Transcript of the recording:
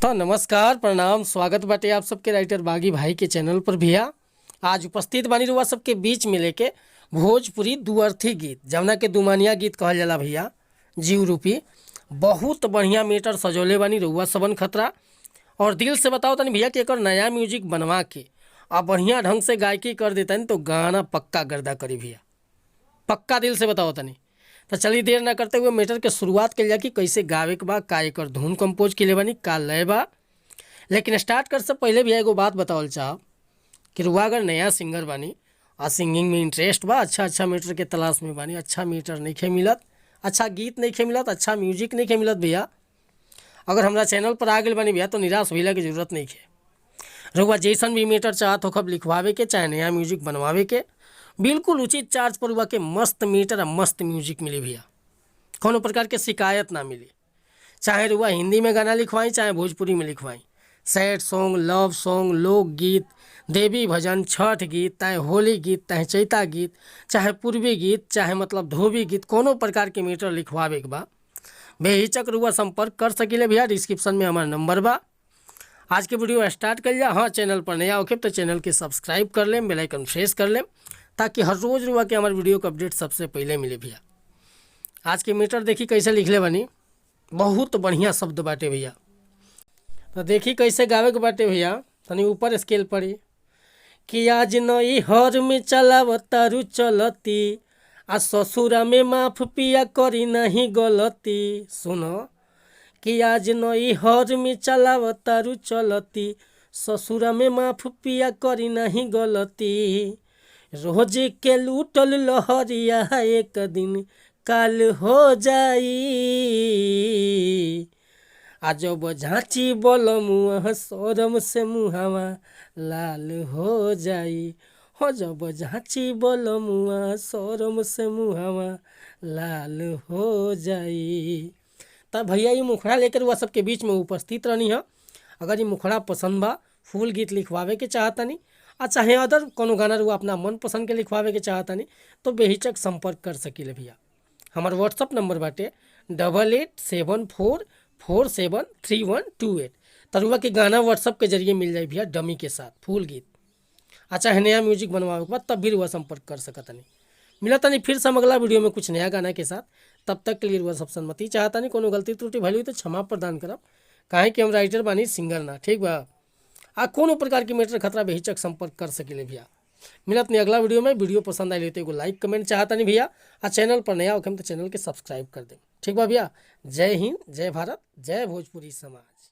तो नमस्कार प्रणाम स्वागत बाटे आप सबके राइटर बागी भाई के चैनल पर भैया। आज उपस्थित बानी रुआ सबके बीच में लेके भोजपुरी दुअर्थी गीत जमुना के दुमानिया गीत कहल जाला भैया। जीव रूपी बहुत बढ़िया मीटर सजौले बानी रुआ सबन खतरा और दिल से बताओ तनी भैया कि एक नया म्यूजिक बनवा के और बढ़िया ढंग से गायकी कर देता तो गाना पक्का गर्दा करी भैया, पक्का दिल से बताओ तनी। तो चलिए देर ना करते हुए मैटर के शुरुआत के कि कैसे गावे के बा, का एकर धुन कंपोज के लिए बानी, का लय बा। लेकिन स्टार्ट कर से पहले भी एगो बात बतावल चाहब कि रुआ अगर नया सिंगर बानी और सिंगिंग में इंटरेस्ट बा, अच्छा मीटर के तलाश में बानी, अच्छा मीटर नहीं मिलत, अच्छा गीत नहीं मिलत, अच्छा म्यूजिक नहीं मिलत भैया, अगर हमारा चैनल पर आ गए बानी भैया तो निराश होइला की जरूरत नहीं है। रुआ जैसन भी मीटर चाहत हो खब लिखवावे के चाहे नया म्यूजिक बनवावे के, बिल्कुल उचित चार्ज पर हुआ के मस्त मीटर और मस्त म्यूजिक मिली भैया, कोनो प्रकार के शिकायत ना मिली। चाहे रुआ हिंदी में गाना लिखवाई चाहे भोजपुरी में लिखवाई, सैड सॉन्ग, लव सॉन्ग, लोकगीत, देवी भजन, छठ गीत, चाहे होली गीत, चाहे चैता गीत, चाहे पूर्वी गीत, चाहे मतलब धोबी गीत, कोनो प्रकार के मीटर लिखवावे के बा बेहिचक रुआ संपर्क कर सकिले भैया। डिस्क्रिप्शन में हमारा नंबर बा। आज के वीडियो स्टार्ट कर लिया। हाँ, चैनल पर नया होके तो चैनल के सब्सक्राइब कर लें, बेल आइकन प्रेस कर लें ताकि हर रोज़ रुआ के हमारे वीडियो का अपडेट सबसे पहले मिले भैया। आज के मीटर देखी कैसे लिखले बनी, बहुत बढ़िया शब्द बाटे भैया। तो देखी कैसे गावे के बाटे भैया, तनी ऊपर स्केल पड़ी कि आज नई हर में चलावतारू चलती आ ससुरा में माफ पिया करी नहीं गलती। सुनो कि आज नई हर में चलावतारू चलती ससुरा में माफ पिया करी नहीं गलती। रोज के लूटल लहरिया एक दिन काल हो जाई। आज जब झांची बोल मुँह शरम से मुहावा लाल हो जाई। हो जब झांची बोल मुँह शरम से मुहावा लाल हो जाई। तब भैया ये मुखड़ा लेकर वह सबके बीच में उपस्थित रहनी है। अगर ये मुखड़ा पसंद बा, फुल गीत लिखवावे के चाहतनी और चाहे अदर कोनो गाना रुआ अपना मन पसंद के लिखवावे के चाहतनी तो बेहिचक संपर्क कर सकिले भैया। हमार व्हाट्सअप नंबर बाटे 8874473128। तरुआ के गाना व्हाट्सअप के जरिए मिल जाए भैया, डमी के साथ फुल गीत। अच्छा है नया म्यूजिक बनवावे के बाद तब भी रुआ संपर्क कर सकतनी। मिला तनी फिर से हम अगला वीडियो में कुछ नया गाना के साथ। तब तक के लिए रुआ सब सम्मति चाहता नहीं, कोनो गलती त्रुटि भली हुई तो क्षमा प्रदान करब, काहे कि हम राइटर बानी, सिंगर ना, ठीक बा। आ कोनो प्रकार की मैटर खतरा बेहिचक संपर्क कर सकिले भैया। मिलत नहीं अगला वीडियो में। वीडियो पसंद आई लेते एगो लाइक कमेंट चाहता नहीं भैया, और चैनल पर नया होके तो चैनल के सब्सक्राइब कर दें, ठीक बा भैया। जय हिंद, जय भारत, जय भोजपुरी समाज।